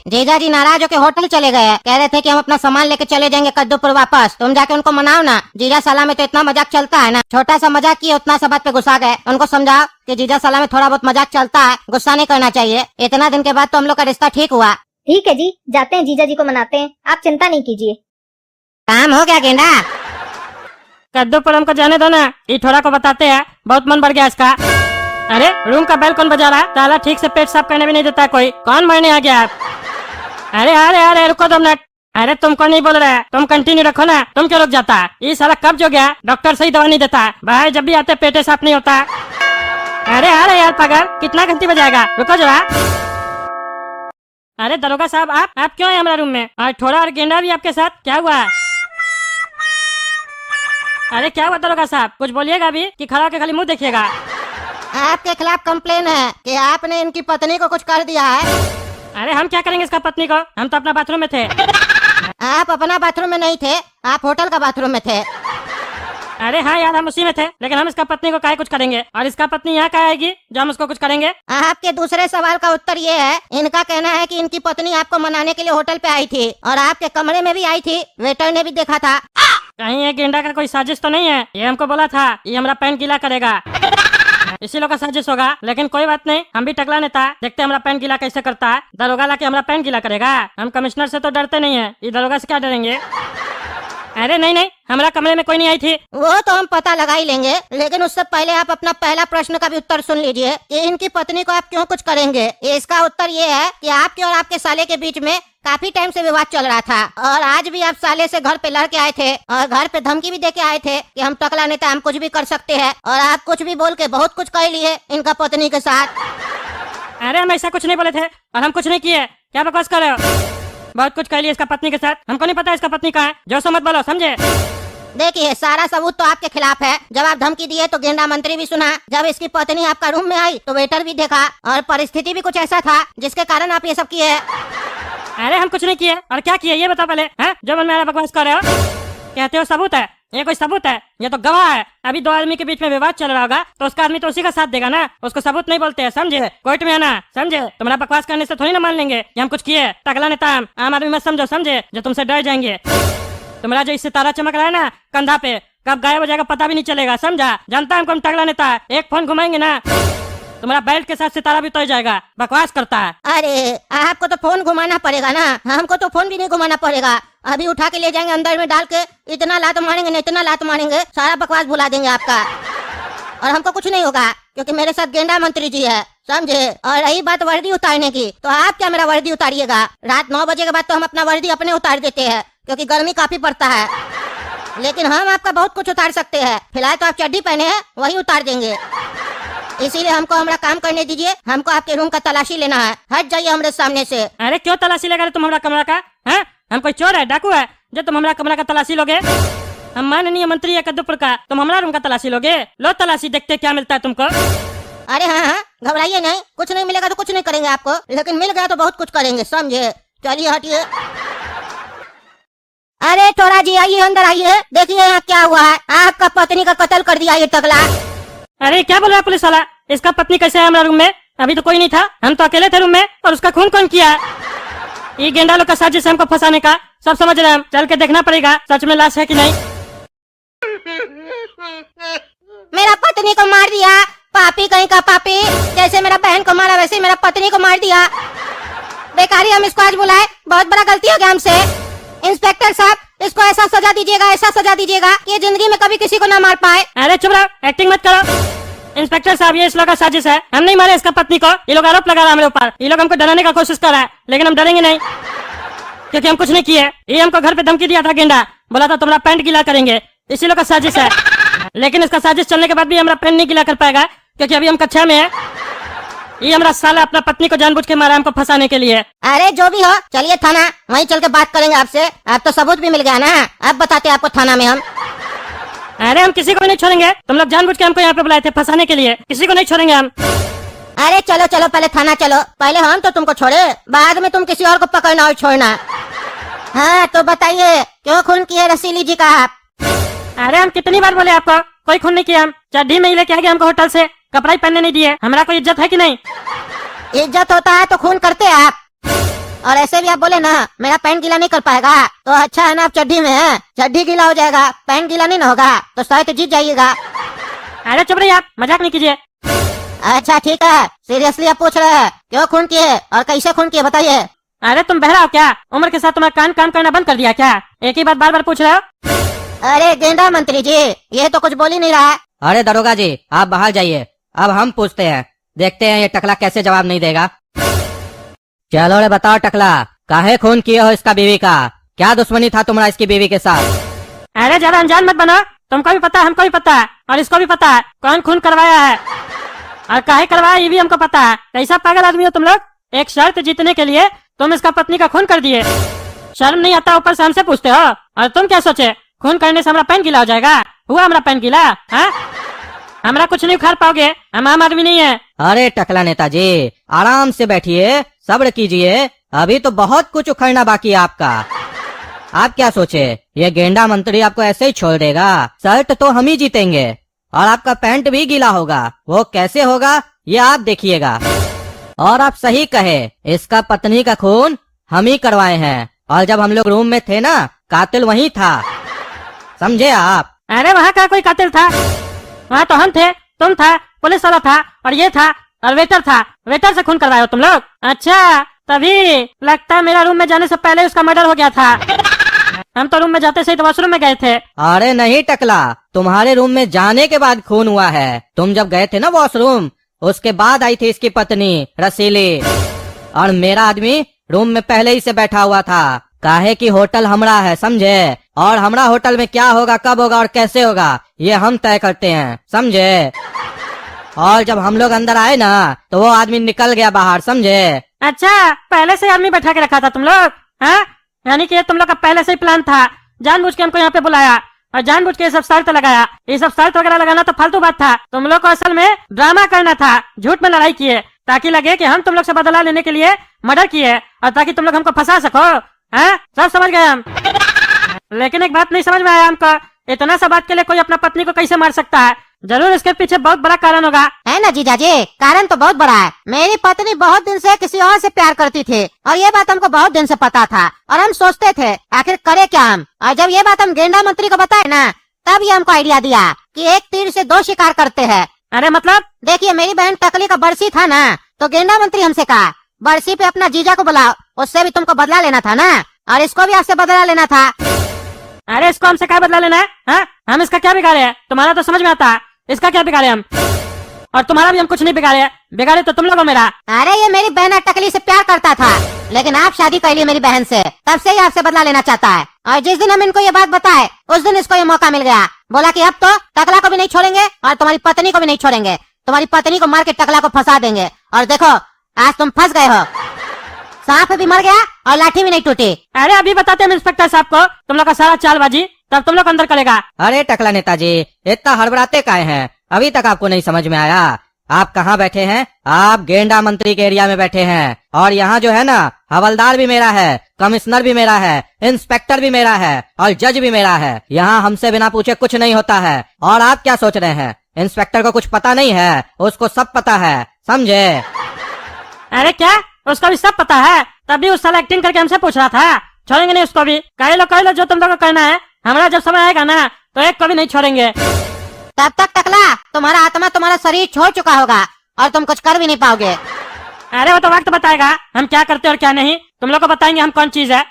जीजा जी नाराज होकर होटल चले गए। कह रहे थे कि हम अपना सामान लेके चले जाएंगे कद्दूपुर वापस। तुम जाके उनको मनाओ ना। जीजा साला में तो इतना मजाक चलता है ना, छोटा सा मजाक किया उतना सा बात पे गुस्सा गए। उनको समझाओ कि जीजा साला में थोड़ा बहुत मजाक चलता है, गुस्सा नहीं करना चाहिए। इतना दिन के बाद तो हम लोग का रिश्ता ठीक हुआ। ठीक है जी, जाते हैं जीजा जी को मनाते हैं, आप चिंता नहीं कीजिए। काम हो गया गेंडा? कद्दूपुर हमको जाने दो ना, ये थोड़ा को बताते हैं, बहुत मन बढ़ गया इसका। अरे रूम का बेल कौन बजा रहा है? ताला ठीक से पेट साफ करने भी नहीं देता कोई। कौन मरने आ गया आप? अरे अरे अरे रुको 2 मिनट। अरे तुमको नहीं बोल रहे, तुम कंटिन्यू रखो ना। तुम क्यों रुक जाता? ये सारा कब्ज हो गया, डॉक्टर सही दवा नहीं देता। बाहर जब भी आते पेटे साफ नहीं होता। अरे अरे यार पागल, कितना घंटी बजाएगा? रुको जरा। अरे दरोगा साहब, आप क्यों है हमारे रूम में? और थोड़ा और गेंडा भी आपके साथ, क्या हुआ? अरे क्या हुआ दरोगा साहब? कुछ बोलिएगा भी कि खड़ा होकर खाली मुंह देखिएगा? आपके खिलाफ कंप्लेन है कि आपने इनकी पत्नी को कुछ कर दिया है। अरे हम क्या करेंगे इसका पत्नी को? हम तो अपना बाथरूम में थे। आप अपना बाथरूम में नहीं थे, आप होटल का बाथरूम में थे। अरे हाँ यार, हम उसी में थे, लेकिन हम इसका पत्नी को काहे कुछ करेंगे? और इसका पत्नी यहाँ काहे आएगी जो हम उसको कुछ करेंगे? आपके दूसरे सवाल का उत्तर ये है, इनका कहना है कि इनकी पत्नी आपको मनाने के लिए होटल पे आई थी और आपके कमरे में भी आई थी, वेटर ने भी देखा था। कहीं ये गेंडा का कोई साजिश तो नहीं है? ये हमको बोला था ये हमारा पैंट गीला करेगा, इसी लोग का साजिश होगा। लेकिन कोई बात नहीं, हम भी टकला नेता, देखते हमारा पैंट गीला कैसे करता है। दरोगा लाके हमारा पैंट गीला करेगा? हम कमिश्नर से तो डरते नहीं है, ये दरोगा से क्या डरेंगे? अरे नहीं नहीं, हमारा कमरे में कोई नहीं आई थी। वो तो हम पता लगा ही लेंगे, लेकिन उससे पहले आप अपना पहला प्रश्न का भी उत्तर सुन लीजिए कि इनकी पत्नी को आप क्यों कुछ करेंगे। इसका उत्तर ये है कि आपके और आपके साले के बीच में काफी टाइम से विवाद चल रहा था और आज भी आप साले से घर पे लड़के आए थे और घर पे धमकी भी देके आए थे कि हम टकला नेता, हम कुछ भी कर सकते हैं। और आप कुछ भी बोल के बहुत कुछ कर लिए इनका पत्नी के साथ। अरे हम ऐसा कुछ नहीं बोले थे और हम कुछ नहीं किए। क्या बकवास कर रहे हो? बहुत कुछ कर लिया इसका पत्नी के साथ। हमको नहीं पता इसका पत्नी कहाँ है, जो सो मत बोलो, समझे? देखिए सारा सबूत तो आपके खिलाफ है। जब आप धमकी दिए तो गेंडा मंत्री भी सुना, जब इसकी पत्नी आपका रूम में आई तो वेटर भी देखा और परिस्थिति भी कुछ ऐसा था जिसके कारण आप ये सब किए। अरे हम कुछ नहीं किए। और क्या किए ये बताओ पहले, हैं? जो मन में आ रहा बकवास कर रहे हो। कहते हो सबूत है? ये कोई सबूत है? ये तो गवाह है। अभी 2 आदमी के बीच में विवाद चल रहा होगा तो उसका आदमी तो उसी का साथ देगा ना, उसको सबूत नहीं बोलते हैं, समझे? कोर्ट में आना, समझे? तुम्हारा बकवास करने से थोड़ी ना मान लेंगे कि हम कुछ किए। टकला नेता आम आदमी मत समझो, समझे? जो तुमसे डर जाएंगे। तुम्हारा जो इससे तारा चमक रहा है ना कंधा पे, कब गायब हो जाएगा पता भी नहीं चलेगा, समझा? जानता है हमको हम टकला नेता है। एक फोन घुमाएंगे ना तुम्हारा बेल्ट के साथ सितारा भी उतर जाएगा। बकवास करता है। अरे आपको तो फोन घुमाना पड़ेगा ना, हमको तो फोन भी नहीं घुमाना पड़ेगा। अभी उठा के ले जाएंगे अंदर में डाल के, इतना लात मारेंगे ना, इतना लात मारेंगे, सारा बकवास भुला देंगे आपका। और हमको कुछ नहीं होगा क्योंकि मेरे साथ गेंडा मंत्री जी है, समझे? और रही बात वर्दी उतारने की, तो आप क्या मेरा वर्दी उतारिएगा? रात 9 बजे के बाद तो हम अपना वर्दी अपने उतार देते हैं क्योंकि गर्मी काफी पड़ता है, लेकिन हम आपका बहुत कुछ उतार सकते हैं। फिलहाल तो आप चड्डी पहने हैं, वही उतार देंगे। इसीलिए हमको हमारा काम करने दीजिए, हमको आपके रूम का तलाशी लेना है। हट जाइए हमारे सामने से। अरे क्यों तलाशी लेगा तुम हमारा कमरा का? हैं? हम कोई चोर है, डाकू है जो तुम हमारा कमरा का तलाशी लोगे? हम माननीय मंत्री है कद्दूपुर का, तुम हमारा रूम का तलाशी लोगे? लो तलाशी, देखते क्या मिलता है तुमको। अरे हाँ, घबराइए नहीं, कुछ नहीं मिलेगा तो कुछ नहीं करेंगे आपको, लेकिन मिल गया तो बहुत कुछ करेंगे, समझे? चलिए हटिए। अरे थोड़ा जी आइए, अंदर आइए, देखिए यहाँ क्या हुआ है। आपका पत्नी का कत्ल कर दिया ये टकला। अरे क्या बोल रहा है पुलिस वाला? इसका पत्नी कैसे है हमारे रूम में? अभी तो कोई नहीं था, हम तो अकेले थे रूम में। और उसका खून कौन किया? ये गेंडा लोग का साजिश है हमको फंसाने का, सब समझ रहे हैं हम। चल के देखना पड़ेगा सच में लाश है कि नहीं। मेरा पत्नी को मार दिया, पापी कहीं का पापी। जैसे मेरा बहन को मारा वैसे मेरा पत्नी को मार दिया। बेकारी हम इसको आज बुलाए, बहुत बड़ा गलती हो गया हमसे। इंस्पेक्टर साहब, इसको ऐसा सजा दीजिएगा, ऐसा सजा दीजिएगा कि ये जिंदगी में कभी किसी को ना मार पाए। अरे चुप रहो, एक्टिंग मत करो। इंस्पेक्टर साहब, ये इस लोग का साजिश है, हम नहीं मारे इसका पत्नी को। ये लोग आरोप लगा रहा है हमारे ऊपर, ये लोग हमको डराने का कोशिश कर रहा है, लेकिन हम डरेंगे नहीं क्योंकि हम कुछ नहीं किए। ये हमको घर पे धमकी दिया था गेंडा, बोला था तुम्हारा पैंट गीला करेंगे, इसी लोग का साजिश है। लेकिन इसका साजिश चलने के बाद भी हमारा पैंट नहीं गीला कर पाएगा क्योंकि अभी हम कक्षा में है। ये हमारा साला अपना पत्नी को जानबूझ के मारा हमको फंसाने के लिए। अरे जो भी हो, चलिए थाना, वहीं चल के बात करेंगे आपसे। अब तो सबूत भी मिल गया ना, अब बताते आपको थाना में हम। अरे हम किसी को भी नहीं छोड़ेंगे, तुम लोग जानबूझ के हमको यहाँ पे बुलाए थे फंसाने के लिए, किसी को नहीं छोड़ेंगे हम। अरे चलो चलो, पहले थाना चलो, पहले हम तो तुमको छोड़े, बाद में तुम किसी और को पकड़ना और छोड़ना। हाँ तो बताइए, क्यों खून किए रसीली जी का आप? अरे हम कितनी बार बोले आपको, कोई खून नहीं किया। हम चड्डी में ही लेके आ गए हमको होटल से, कपड़ा ही पहनने नहीं दिए। हमारा कोई इज्जत है कि नहीं? इज्जत होता है तो खून करते आप। और ऐसे भी आप बोले ना मेरा पैंट गीला नहीं कर पाएगा, तो अच्छा है ना आप चड्डी में है, चड्डी गीला हो जाएगा, पैंट गीला नहीं ना होगा, तो शायद जीत जाइएगा। अरे चुप रहिए आप, मजाक नहीं कीजिए। अच्छा ठीक है, सीरियसली आप पूछ रहे हैं क्यों खून किए और कैसे खून किए बताइए। अरे तुम बहरा हो क्या? उम्र के साथ तुम्हारा कान काम करना बंद कर दिया क्या? एक ही बात बार बार पूछ रहे हो। अरे गेंडा मंत्री जी, ये तो कुछ बोल ही नहीं रहा है। अरे दरोगा जी आप बाहर जाइए, अब हम पूछते हैं, देखते हैं ये टकला कैसे जवाब नहीं देगा। चलो रे बताओ टकला, काहे खून किए हो इसका बीवी का? क्या दुश्मनी था तुम्हारा इसकी बीवी के साथ? अरे ज्यादा अनजान मत बनो, तुमको भी पता है, हमको भी पता है और इसको भी पता है कौन खून करवाया है और काहे करवाया ये भी हमको पता है। कैसा पागल आदमी हो तुम लोग, एक शर्त जीतने के लिए तुम इसका पत्नी का खून कर दिए। शर्म नहीं आता, ऊपर से हमसे पूछते हो। और तुम क्या सोचे खून करने से हमारा पैन गीला हो जाएगा? हुआ हमारा पैन गीला? हाँ, हमारा कुछ नहीं उखाड़ पाओगे, हम आम आदमी नहीं है। अरे टकला नेताजी आराम से बैठिए, सब्र कीजिए, अभी तो बहुत कुछ उखड़ना बाकी है आपका। आप क्या सोचे ये गेंडा मंत्री आपको ऐसे ही छोड़ देगा? शर्ट तो हम ही जीतेंगे और आपका पैंट भी गीला होगा। वो कैसे होगा ये आप देखिएगा। और आप सही कहे, इसका पत्नी का खून हम ही करवाए हैं और जब हम लोग रूम में थे ना कातिल वही था, समझे आप? अरे वहाँ का कोई कातिल था? वहाँ तो हम थे, तुम था, पुलिस वाला था और ये था और वेटर था। वेटर से खून करवाए हो तुम लोग? अच्छा तभी लगता है मेरा रूम में जाने से पहले उसका मर्डर हो गया था। हम तो रूम में जाते से ही तो वॉशरूम में गए थे। अरे नहीं टकला, तुम्हारे रूम में जाने के बाद खून हुआ है। तुम जब गए थे ना वॉशरूम उसके बाद आई थी इसकी पत्नी रसीली, और मेरा आदमी रूम में पहले ही से बैठा हुआ था। काहे कि होटल हमरा है, समझे? और हमरा होटल में क्या होगा, कब होगा और कैसे होगा ये हम तय करते हैं, समझे? और जब हम लोग अंदर आए ना तो वो आदमी निकल गया बाहर, समझे? अच्छा पहले से आदमी बैठा के रखा था तुम लोग? हाँ, यानी कि ये तुम लोग का पहले से ही प्लान था, जानबूझ के हमको यहाँ पे बुलाया और जानबूझ के ये सब शर्त लगाया। ये सब शर्त वगैरह लगाना तो फालतू बात था। तुम लोग को असल में ड्रामा करना था, झूठ में लड़ाई किए ताकि लगे कि हम तुम लोग से बदला लेने के लिए मर्डर किए और ताकि तुम लोग हमको फंसा सको। हाँ, सब समझ गए हम। लेकिन एक बात नहीं समझ में आया हमको, इतना सा बात के लिए कोई अपना पत्नी को कैसे मार सकता है? जरूर इसके पीछे बहुत बड़ा कारण होगा। है ना जीजा जी, कारण तो बहुत बड़ा है। मेरी पत्नी बहुत दिन से किसी और से प्यार करती थी और ये बात हमको बहुत दिन से पता था और हम सोचते थे आखिर करे क्या हम। और जब ये बात हम गेंडा मंत्री को बताए ना तब ये हमको आइडिया दिया कि एक तीर से दो शिकार करते हैं। अरे मतलब? देखिए मेरी बहन टकली का बरसी था ना, तो गेंडा मंत्री हमसे कहा बरसी पे अपना जीजा को बुलाओ, उससे भी तुमको बदला लेना था ना, और इसको भी आपसे बदला लेना था। अरे इसको हमसे क्या बदला लेना है? हाँ? हम इसका क्या बिगाड़े हैं? तुम्हारा तो समझ में आता है, इसका क्या बिगाड़े हम? और तुम्हारा भी हम कुछ नहीं बिगाड़े, बिगाड़े तो तुम लोग हो मेरा। अरे ये मेरी बहन टकली से प्यार करता था, लेकिन आप शादी कर ली मेरी बहन से, तब से ही आपसे बदला लेना चाहता है। और जिस दिन हम इनको ये बात बताए उस दिन इसको ये मौका मिल गया, बोला कि अब तो टकला को भी नहीं छोड़ेंगे और तुम्हारी पत्नी को भी नहीं छोड़ेंगे, तुम्हारी पत्नी को मार के टकला को फंसा देंगे। और देखो आज तुम फंस गए हो, सांप भी मर गया और लाठी भी नहीं टूटी। अरे अभी बताते हम इंस्पेक्टर साहब को तुम लोग का सारा चालबाजी, तब तुम लोग अंदर करेगा। अरे टकला नेताजी इतना हड़बड़ाते काहे हैं? अभी तक आपको नहीं समझ में आया? आप कहाँ बैठे हैं? आप गेंडा मंत्री के एरिया में बैठे हैं और यहाँ जो है ना हवलदार भी मेरा है, कमिश्नर भी मेरा है, इंस्पेक्टर भी मेरा है और जज भी मेरा है। यहाँ हमसे बिना पूछे कुछ नहीं होता है। और आप क्या सोच रहे हैं इंस्पेक्टर को कुछ पता नहीं है? उसको सब पता है, समझे? अरे क्या उसका भी सब पता है? तभी उस साल एक्टिंग करके हमसे पूछ रहा था। छोड़ेंगे नहीं उसको भी, कह लो जो तुम लोग को करना है। हमारा जब समय आएगा ना तो एक को भी नहीं छोड़ेंगे। तब तक टकला तुम्हारा आत्मा तुम्हारा शरीर छोड़ चुका होगा और तुम कुछ कर भी नहीं पाओगे। अरे वो तो वक्त बताएगा हम क्या करते और क्या नहीं। तुम लोग को बताएंगे हम कौन चीज है।